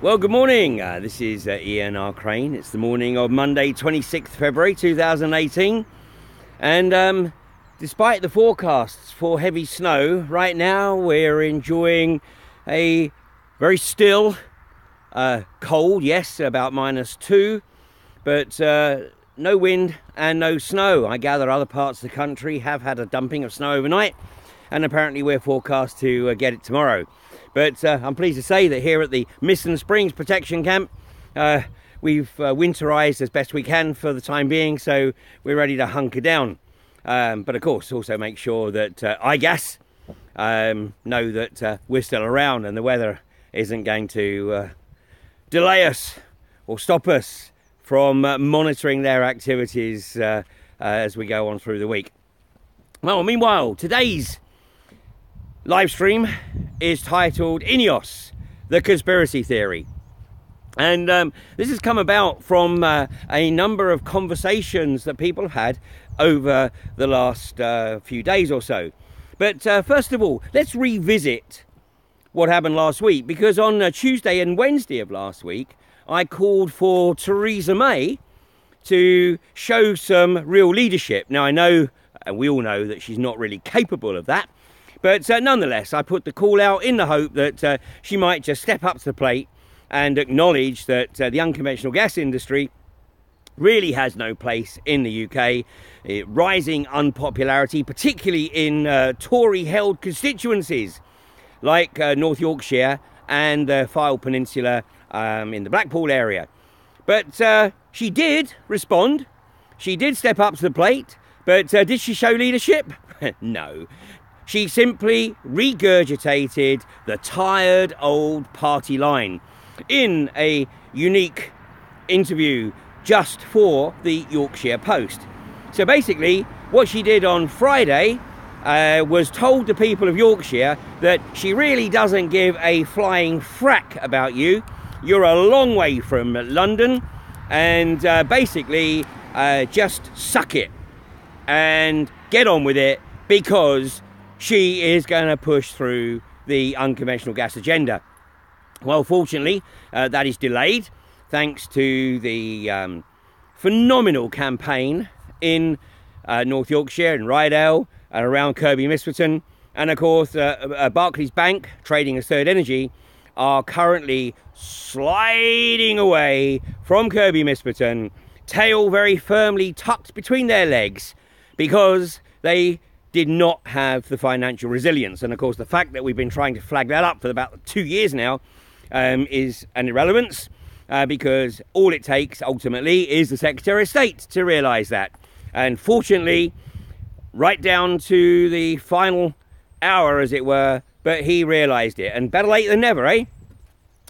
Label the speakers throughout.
Speaker 1: Well, good morning. This is Ian R. Crane. It's the morning of Monday, 26th February 2018. And despite the forecasts for heavy snow, right now we're enjoying a very still, cold, yes, about -2, but no wind and no snow. I gather other parts of the country have had a dumping of snow overnight, and apparently we're forecast to get it tomorrow. But I'm pleased to say that here at the Misson Springs Protection Camp, we've winterized as best we can for the time being, so we're ready to hunker down. But of course, also make sure that IGAS know that we're still around and the weather isn't going to delay us or stop us from monitoring their activities as we go on through the week. Well, meanwhile, today's live stream is titled INEOS, the Conspiracy Theory. And this has come about from a number of conversations that people have had over the last few days or so. But first of all, let's revisit what happened last week, because on Tuesday and Wednesday of last week, I called for Theresa May to show some real leadership. Now, I know, and we all know, that she's not really capable of that. But nonetheless, I put the call out in the hope that she might just step up to the plate and acknowledge that the unconventional gas industry really has no place in the UK. Rising unpopularity, particularly in Tory-held constituencies like North Yorkshire and the Fylde Peninsula in the Blackpool area. But she did respond. She did step up to the plate. But did she show leadership? No. She simply regurgitated the tired old party line in a unique interview just for the Yorkshire Post. So basically, what she did on Friday was told the people of Yorkshire that she really doesn't give a flying frack about you. You're a long way from London, and basically just suck it and get on with it, because she is going to push through the unconventional gas agenda. Well, fortunately, that is delayed thanks to the phenomenal campaign in North Yorkshire and Rydale and around Kirkby Misperton. And of course, Barclays Bank, trading as Third Energy, are currently sliding away from Kirkby Misperton, tail very firmly tucked between their legs, because they did not have the financial resilience. And of course, the fact that we've been trying to flag that up for about 2 years now is an irrelevance, because all it takes ultimately is the Secretary of State to realise that. And fortunately, right down to the final hour, as it were, but he realised it, and better late than never, eh?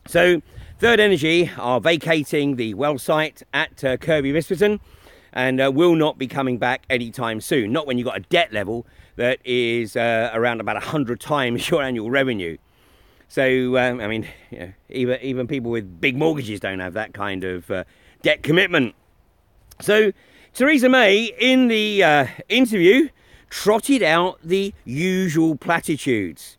Speaker 1: So Third Energy are vacating the well site at Kirkby Misperton, and will not be coming back anytime soon. Not when you've got a debt level that is around about 100 times your annual revenue. So, I mean, you know, even people with big mortgages don't have that kind of debt commitment. So, Theresa May, in the interview, trotted out the usual platitudes.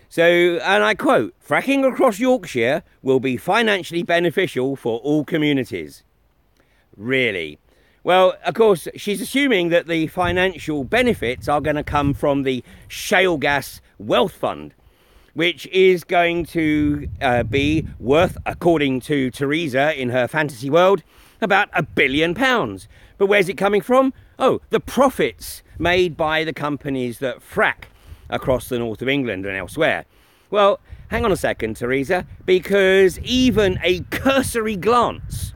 Speaker 1: So, and I quote, "Fracking across Yorkshire will be financially beneficial for all communities." Really? Well, of course, she's assuming that the financial benefits are going to come from the Shale Gas Wealth Fund, which is going to be worth, according to Theresa in her fantasy world, about £1 billion. But where's it coming from? Oh, the profits made by the companies that frack across the north of England and elsewhere. Well, hang on a second, Theresa, because even a cursory glance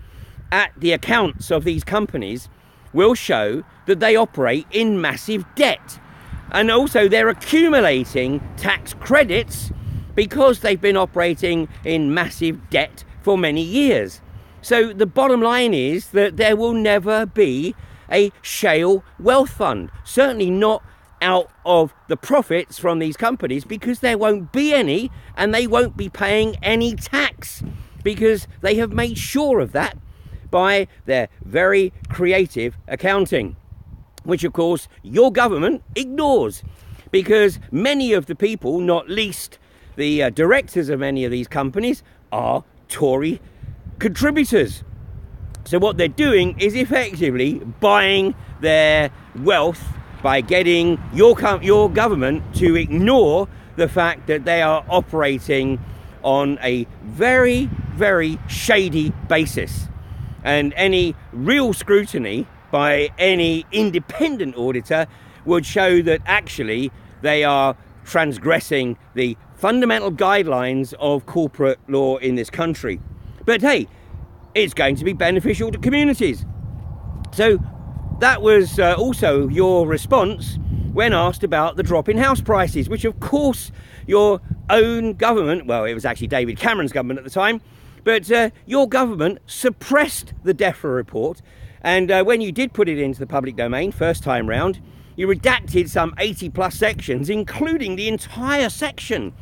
Speaker 1: at the accounts of these companies will show that they operate in massive debt, and also they're accumulating tax credits because they've been operating in massive debt for many years. So the bottom line is that there will never be a shale wealth fund, certainly not out of the profits from these companies, because there won't be any, and they won't be paying any tax, because they have made sure of that by their very creative accounting, which of course your government ignores, because many of the people, not least the directors of many of these companies, are Tory contributors. So what they're doing is effectively buying their wealth by getting your government to ignore the fact that they are operating on a very, very shady basis. And any real scrutiny by any independent auditor would show that actually they are transgressing the fundamental guidelines of corporate law in this country. But hey, it's going to be beneficial to communities. So that was also your response when asked about the drop in house prices, which of course your own government, well, it was actually David Cameron's government at the time, but your government suppressed the DEFRA report. And when you did put it into the public domain first time round, you redacted some 80 plus sections, including the entire section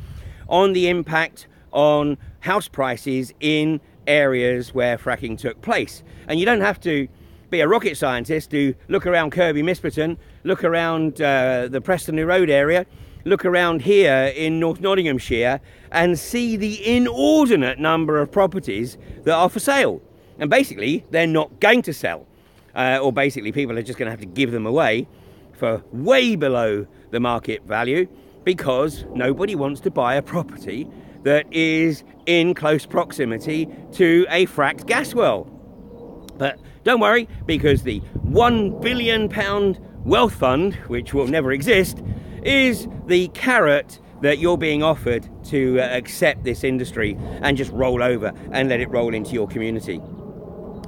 Speaker 1: on the impact on house prices in areas where fracking took place. And you don't have to be a rocket scientist to look around Kirby Misperton, look around the Preston Road area, look around here in North Nottinghamshire and see the inordinate number of properties that are for sale. And basically, they're not going to sell. Or basically, people are just going to have to give them away for way below the market value because nobody wants to buy a property that is in close proximity to a fracked gas well. But don't worry, because the £1 billion wealth fund, which will never exist, is the carrot that you're being offered to accept this industry and just roll over and let it roll into your community.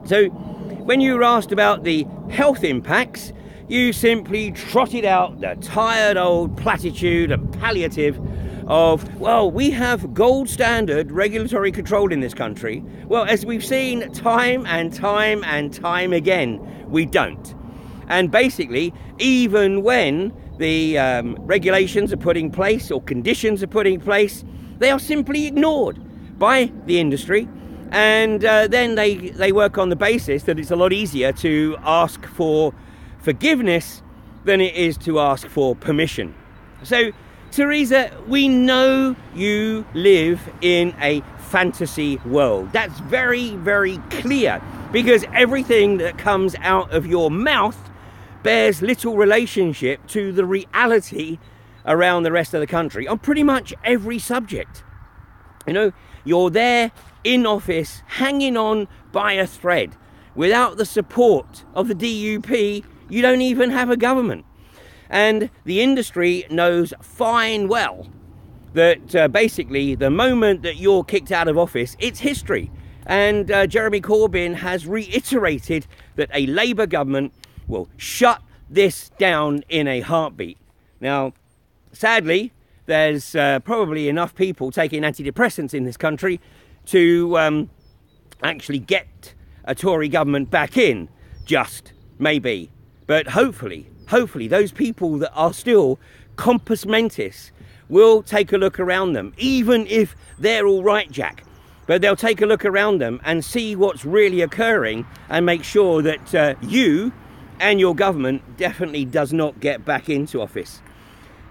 Speaker 1: So when you were asked about the health impacts, you simply trotted out the tired old platitude and palliative of, well, we have gold standard regulatory control in this country. Well, as we've seen time and time and time again, we don't. And basically, even when the regulations are put in place or conditions are put in place, they are simply ignored by the industry. And then they work on the basis that it's a lot easier to ask for forgiveness than it is to ask for permission. So, Theresa, we know you live in a fantasy world. That's very, very clear, because everything that comes out of your mouth bears little relationship to the reality around the rest of the country on pretty much every subject. You know, you're there in office, hanging on by a thread. Without the support of the DUP, you don't even have a government. And the industry knows fine well that basically the moment that you're kicked out of office, it's history. And Jeremy Corbyn has reiterated that a Labour government will shut this down in a heartbeat. Now, sadly, there's probably enough people taking antidepressants in this country to actually get a Tory government back in, just maybe. But hopefully those people that are still compos mentis will take a look around them, even if they're all right, Jack. But they'll take a look around them and see what's really occurring and make sure that you and your government definitely does not get back into office.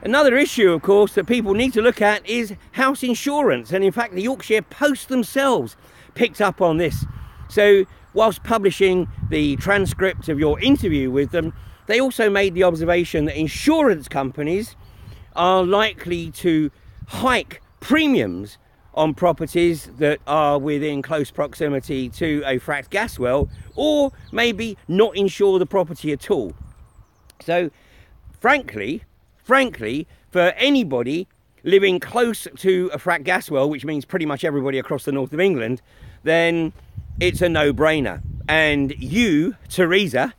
Speaker 1: Another issue, of course, that people need to look at is house insurance. And in fact, the Yorkshire Post themselves picked up on this. So whilst publishing the transcript of your interview with them, they also made the observation that insurance companies are likely to hike premiums on properties that are within close proximity to a fracked gas well, or maybe not insure the property at all. So frankly, for anybody living close to a fracked gas well, which means pretty much everybody across the north of England, then it's a no-brainer. And you, Theresa,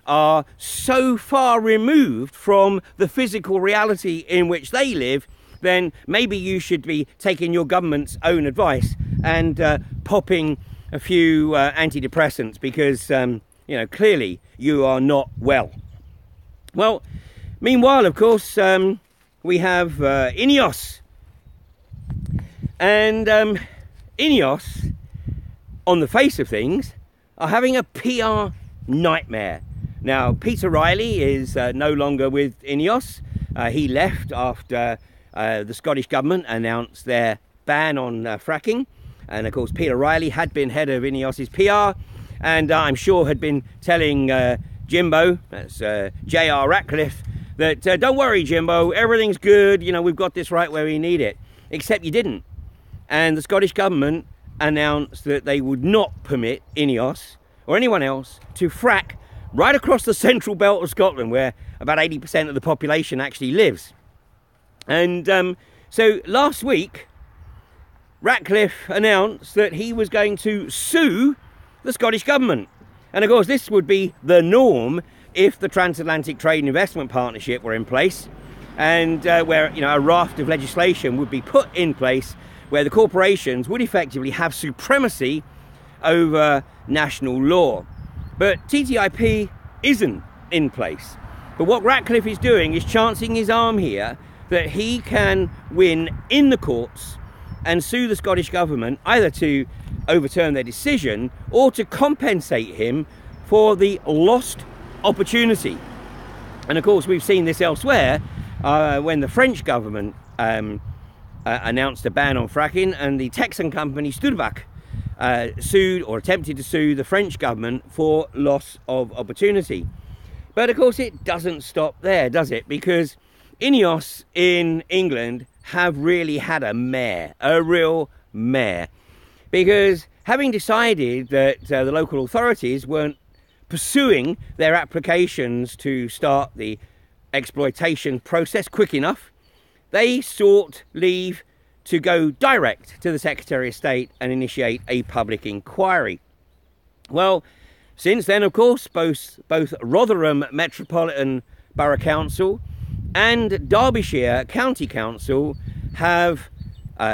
Speaker 1: are so far removed from the physical reality in which they live, then maybe you should be taking your government's own advice and popping a few antidepressants, because you know, clearly you are not well. Well, meanwhile, of course, we have INEOS. And INEOS, on the face of things, are having a PR nightmare. Now, Peter Riley is no longer with INEOS. He left after the Scottish government announced their ban on fracking. And of course, Peter Riley had been head of INEOS's PR, and I'm sure had been telling Jimbo, that's J.R. Ratcliffe, that don't worry, Jimbo, everything's good, you know, we've got this right where we need it. Except you didn't. And the Scottish Government announced that they would not permit INEOS or anyone else to frack right across the central belt of Scotland, where about 80% of the population actually lives. And so last week, Ratcliffe announced that he was going to sue the Scottish Government. And of course, this would be the norm if the Transatlantic Trade and Investment Partnership were in place, and where, you know, a raft of legislation would be put in place where the corporations would effectively have supremacy over national law. But TTIP isn't in place. But what Ratcliffe is doing is chancing his arm here that he can win in the courts and sue the Scottish Government either to overturn their decision or to compensate him for the lost opportunity. And of course, we've seen this elsewhere when the French government announced a ban on fracking, and the Texan company Studebaker sued or attempted to sue the French government for loss of opportunity. But of course, it doesn't stop there, does it? Because INEOS in England have really had a mare, a real mare. Because having decided that the local authorities weren't pursuing their applications to start the exploitation process quick enough, they sought leave to go direct to the Secretary of State and initiate a public inquiry. Well, since then, of course, both Rotherham Metropolitan Borough Council and Derbyshire County Council have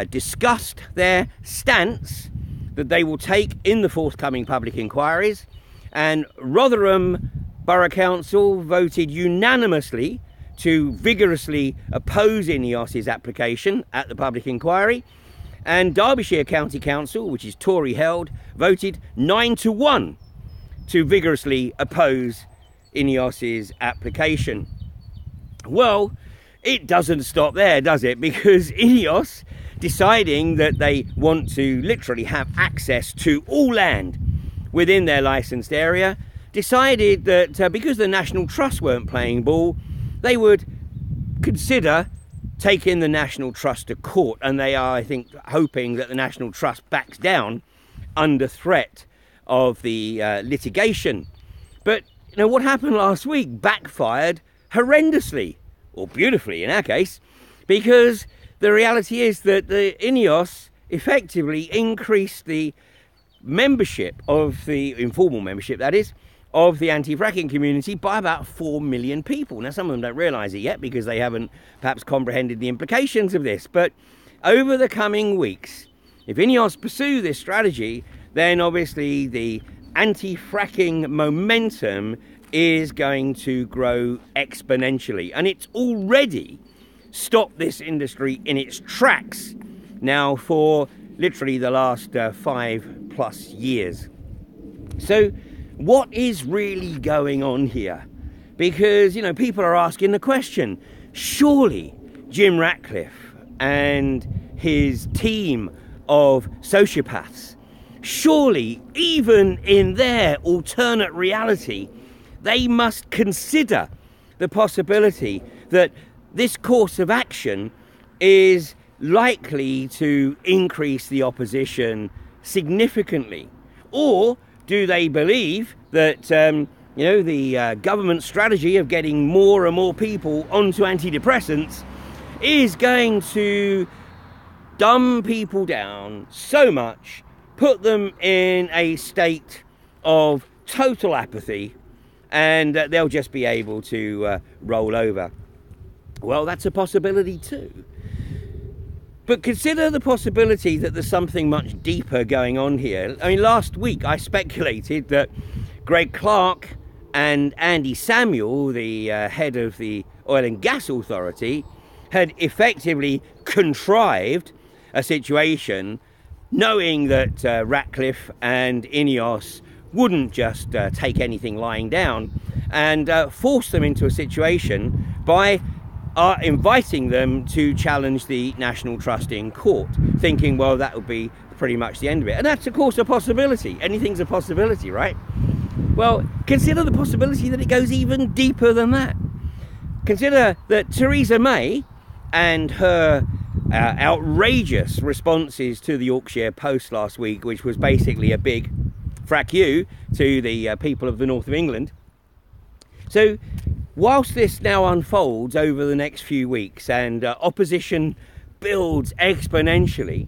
Speaker 1: discussed their stance that they will take in the forthcoming public inquiries, and Rotherham Borough Council voted unanimously to vigorously oppose INEOS's application at the public inquiry, and Derbyshire County Council, which is Tory held, voted 9-1 to vigorously oppose INEOS's application. Well, it doesn't stop there, does it? Because INEOS, deciding that they want to literally have access to all land within their licensed area, decided that because the National Trust weren't playing ball, they would consider taking the National Trust to court. And they are, I think, hoping that the National Trust backs down under threat of the litigation. But you know, what happened last week backfired horrendously, or beautifully in our case, because the reality is that the INEOS effectively increased the membership of the informal membership, that is, of the anti-fracking community by about 4 million people. Now, some of them don't realise it yet because they haven't perhaps comprehended the implications of this. But over the coming weeks, if INEOS pursue this strategy, then obviously the anti-fracking momentum is going to grow exponentially. And it's already stopped this industry in its tracks now for literally the last 5+ years. So what is really going on here? Because, you know, people are asking the question, surely Jim Ratcliffe and his team of sociopaths, surely even in their alternate reality, they must consider the possibility that this course of action is likely to increase the opposition significantly. Or do they believe that, you know, the government strategy of getting more and more people onto antidepressants is going to dumb people down so much, put them in a state of total apathy, and they'll just be able to roll over? Well, that's a possibility too. But consider the possibility that there's something much deeper going on here. I mean, last week I speculated that Greg Clark and Andy Samuel, the head of the Oil and Gas Authority, had effectively contrived a situation knowing that Ratcliffe and INEOS wouldn't just take anything lying down, and force them into a situation by inviting them to challenge the National Trust in court, thinking, well, that would be the pretty much the end of it. And that's, of course, a possibility. Anything's a possibility, right? Well, consider the possibility that it goes even deeper than that. Consider that Theresa May and her outrageous responses to the Yorkshire Post last week, which was basically a big frack you to the people of the north of England. So whilst this now unfolds over the next few weeks and opposition builds exponentially,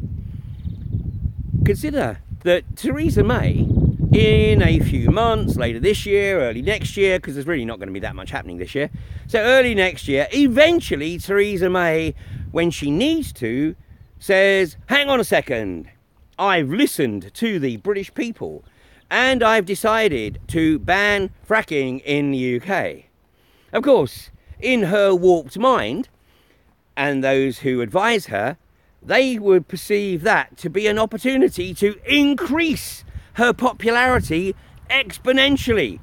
Speaker 1: consider that Theresa May, in a few months, later this year, early next year, because there's really not going to be that much happening this year, so early next year, eventually Theresa May, when she needs to, says, hang on a second, I've listened to the British people and I've decided to ban fracking in the UK. Of course, in her warped mind, and those who advise her, they would perceive that to be an opportunity to increase her popularity exponentially,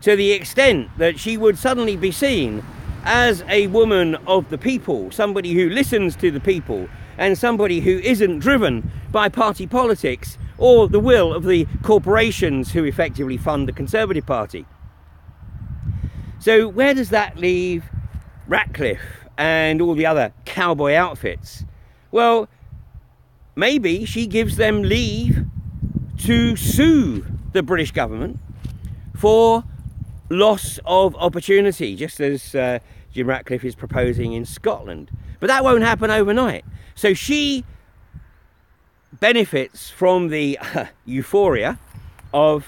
Speaker 1: to the extent that she would suddenly be seen as a woman of the people, somebody who listens to the people, and somebody who isn't driven by party politics or the will of the corporations who effectively fund the Conservative Party. So where does that leave Ratcliffe and all the other cowboy outfits? Well, maybe she gives them leave to sue the British government for loss of opportunity, just as Jim Ratcliffe is proposing in Scotland. But that won't happen overnight. So she benefits from the euphoria of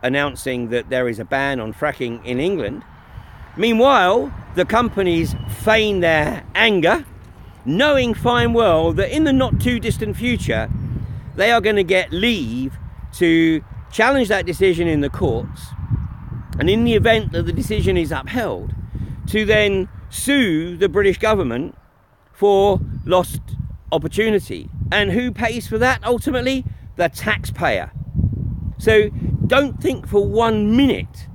Speaker 1: announcing that there is a ban on fracking in England. Meanwhile, the companies feign their anger, knowing fine well that in the not too distant future, they are going to get leave to challenge that decision in the courts, and in the event that the decision is upheld, to then sue the British government for lost opportunity. And who pays for that ultimately? The taxpayer. So don't think for 1 minute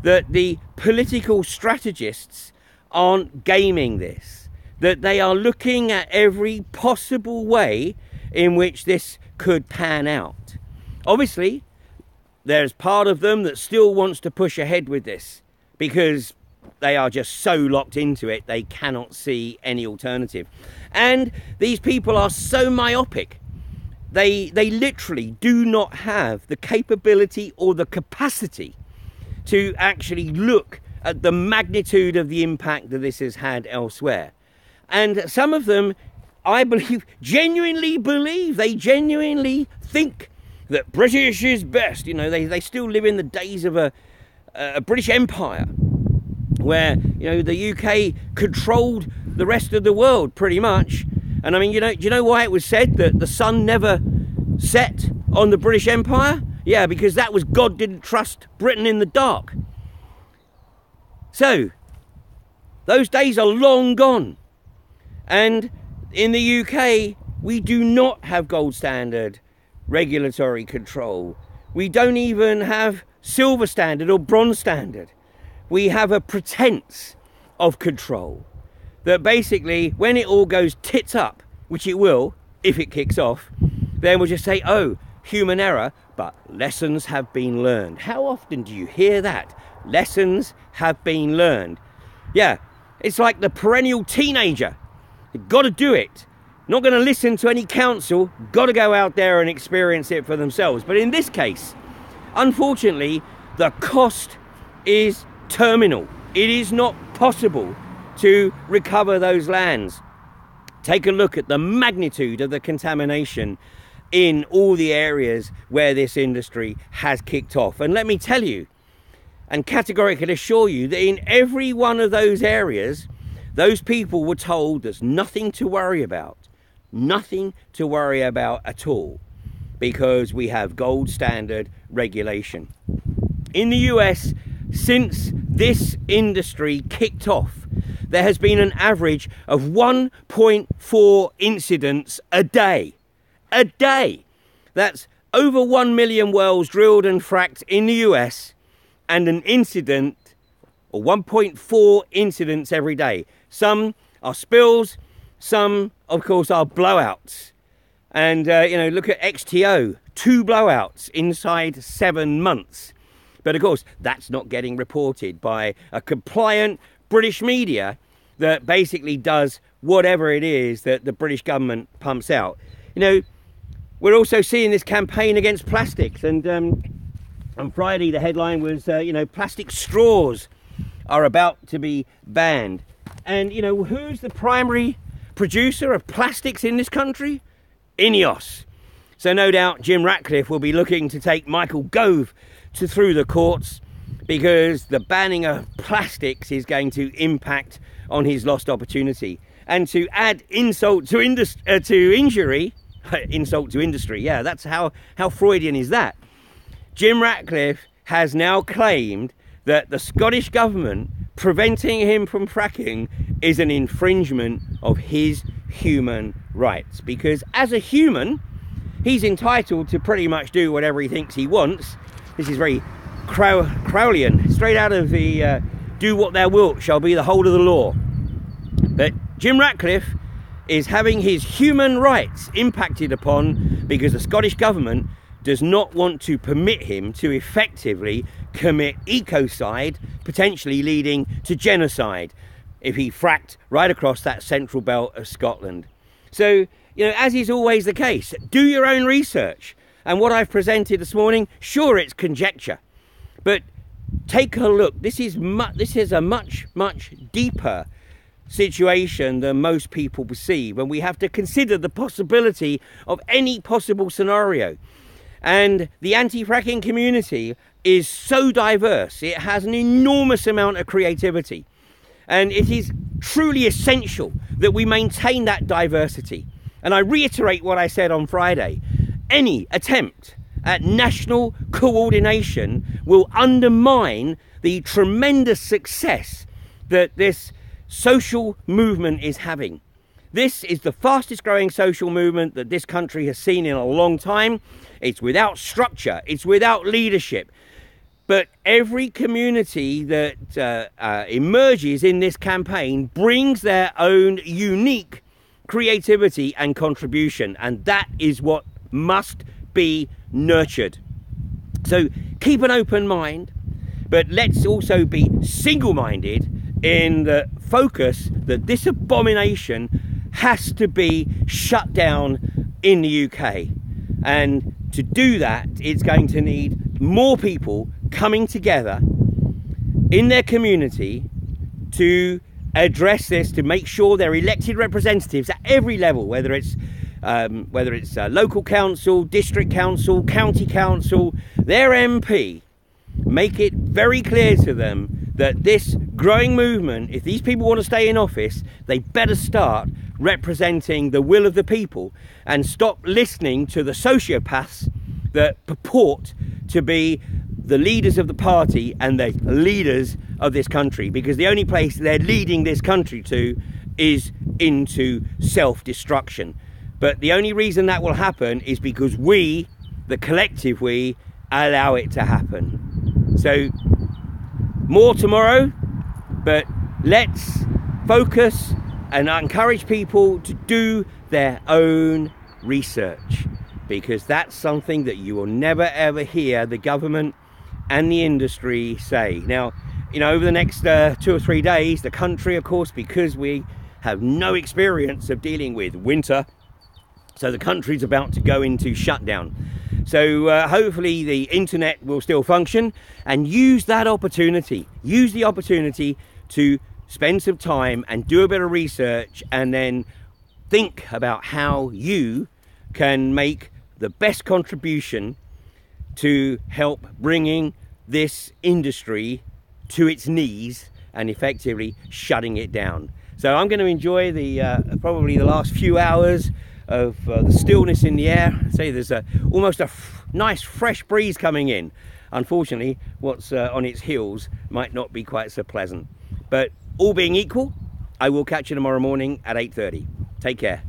Speaker 1: that the political strategists aren't gaming this, that they are looking at every possible way in which this could pan out. Obviously, there's part of them that still wants to push ahead with this because they are just so locked into it, they cannot see any alternative. And these people are so myopic. They literally do not have the capability or the capacity to actually look at the magnitude of the impact that this has had elsewhere. And some of them, I believe, genuinely think that British is best. You know, they still live in the days of a British Empire where, you know, the UK controlled the rest of the world pretty much. And I mean, do you know why it was said that the sun never set on the British Empire? Yeah, because that was God didn't trust Britain in the dark. So, those days are long gone. And in the UK, we do not have gold standard regulatory control. We don't even have silver standard or bronze standard. We have a pretense of control that basically, when it all goes tits up, which it will if it kicks off, then we'll just say, oh, human error, but lessons have been learned. How often do you hear that? Lessons have been learned. Yeah, it's like the perennial teenager. You've got to do it. Not going to listen to any counsel. Got to go out there and experience it for themselves. But in this case, unfortunately, the cost is terminal. It is not possible to recover those lands. Take a look at the magnitude of the contamination in all the areas where this industry has kicked off. And let me tell you, and categorically assure you, that in every one of those areas, those people were told there's nothing to worry about. Nothing to worry about at all, because we have gold standard regulation. In the US, since this industry kicked off, there has been an average of 1.4 incidents a day. A day! That's over 1 million wells drilled and fracked in the US, and an incident, or 1.4 incidents every day. Some are spills, some, of course, are blowouts. And, you know, look at XTO, 2 blowouts inside 7 months. But of course, that's not getting reported by a compliant British media that basically does whatever it is that the British government pumps out. You know, we're also seeing this campaign against plastics. And on Friday, the headline was, you know, plastic straws are about to be banned. And, you know, who's the primary producer of plastics in this country? INEOS. So no doubt Jim Ratcliffe will be looking to take Michael Gove through the courts, because the banning of plastics is going to impact on his lost opportunity. And to add insult to injury, insult to industry, yeah, that's how Freudian is that. Jim Ratcliffe has now claimed that the Scottish government preventing him from fracking is an infringement of his human rights, because as a human he's entitled to pretty much do whatever he thinks he wants. This is very Crowleyan, straight out of the do what thou wilt shall be the whole of the law. But Jim Ratcliffe is having his human rights impacted upon because the Scottish government does not want to permit him to effectively commit ecocide, potentially leading to genocide, if he fracked right across that central belt of Scotland. So, you know, as is always the case, do your own research. And what I've presented this morning, sure, it's conjecture, but take a look. This is a much deeper situation than most people perceive, and we have to consider the possibility of any possible scenario. And the anti-fracking community is so diverse. It has an enormous amount of creativity, and it is truly essential that we maintain that diversity. And I reiterate what I said on Friday. Any attempt at national coordination will undermine the tremendous success that this social movement is having. This is the fastest growing social movement that this country has seen in a long time. It's without structure, it's without leadership. But every community that emerges in this campaign brings their own unique creativity and contribution, and that is what must be nurtured. So keep an open mind, but let's also be single-minded in the focus that this abomination has to be shut down in the UK. And to do that, it's going to need more people coming together in their community to address this, to make sure their elected representatives at every level, whether it's local council, district council, county council, their MP, make it very clear to them that this growing movement, if these people want to stay in office, they better start representing the will of the people and stop listening to the sociopaths that purport to be the leaders of the party and the leaders of this country, because the only place they're leading this country to is into self-destruction. But the only reason that will happen is because we, the collective we, allow it to happen. So more tomorrow, but let's focus and encourage people to do their own research, because that's something that you will never ever hear the government and the industry say. Now, you know, over the next 2 or 3 days, the country, of course, because we have no experience of dealing with winter, so the country's about to go into shutdown. So hopefully the internet will still function, and use that opportunity. Use the opportunity to spend some time and do a bit of research, and then think about how you can make the best contribution to help bringing this industry to its knees and effectively shutting it down. So I'm going to enjoy the probably the last few hours of the stillness in the air. Say there's almost a nice fresh breeze coming in. Unfortunately, what's on its heels might not be quite so pleasant. But all being equal, I will catch you tomorrow morning at 8:30. Take care.